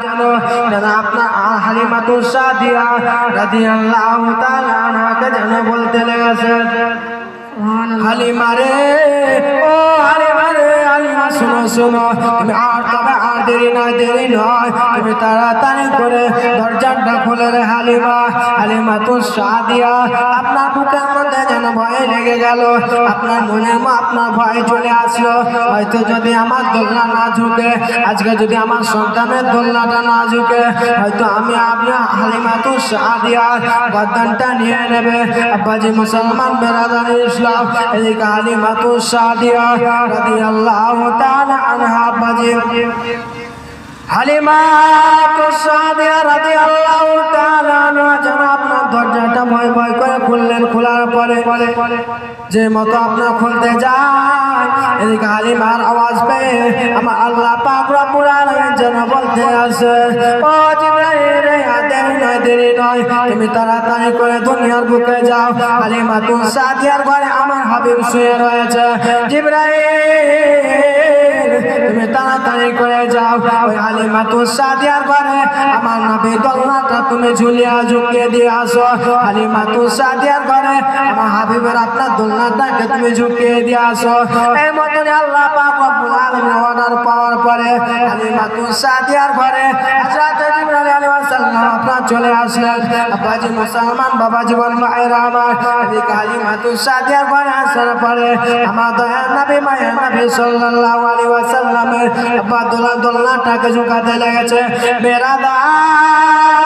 আপনার হালিমাতুস সাদিয়া রাদিয়াল্লাহু তাআলা আনহাকে যেন বলতে লেগেছে, হালিমা রে, ও হালিমা রে, হালিমা শোনো শোনো, তুমি তবে আর দেরি নয়, তুমি তাড়াতাড়ি করে দরজাটা খুলে রে হালিমা। হালিমাতুস সাদিয়া আপনার বুকের মধ্যে যেন ভয় লেগে গেল, আপনার মনে আপনার ভয় চলে আসলো, হয়তো যদি আমার দোলনা না ঝুঁকে, আজকে যদি আমার সন্তানের দোলনাটা না ঝুঁকে, হয়তো আমি আপনার হালিমাতুস সাদিয়ার গর্দানটা নিয়ে নেবে। আব্বাজি মুসলমান বেরাদারি ইসলাম, এদিকে হালিমাতুস সাদিয়া রাদিয়াল্লাহু তাআলা আনহা, আব্বাজি হালিমাতুস সাদিয়া রাদিয়াল্লাহু তাআলা আনহা যেন আপনার দরজাটা ভয় ভয় করে খুললেন। খোলার পরে যে মতো আপনার খুলতে যায়, এদিকে হালিমার আওয়াজ পেয়ে আমার আল্লাহ পাক রব্বুল আলামিন যেন বলতে আছে, ও জিবরাইল, দেরি নয়, তুমি তাড়াতাড়ি করে দুনিয়ার বুকে যাও। হালিমাতুস সাদিয়ার ঘরে আমার হাবিব শুয়ে রয়েছে। জিবরাইল, তুমি তাড়াতাড়ি করে যাও, ওই হালিমাতুস সাদিয়ার ঘরে আমার নবী দোলনাটা তুমি ঝুঁকিয়ে দিয়ে আসো। হালিমাতুস সাদিয়ার ঘরে আমার হাবিবের আপনার দোলনাটাকে তুমি ঝুঁকিয়ে দিয়ে আসো। এই মতন আল্লাহ পাক রব্বুল আলামিন অর্ডার পাওয়ার পরে হালিমাতুস সাদিয়ার ঘরে হযরত জিবরাইল আলাইহিস সালাম আপনার চলে আসলেন। আব্বাজি মুসলমান বাবা জীবন মায়েরা আমার, এদিকে হালিমাতুস সাদিয়ার ঘরে আসার পরে আমার দয়ার নবী মায়ের নবী সাল্লাল্লাহু আলাইহি ওয়াসাল্লামের আব্বা দোলনাটাকে ঝুঁকাতে লেগেছে। বেরাদার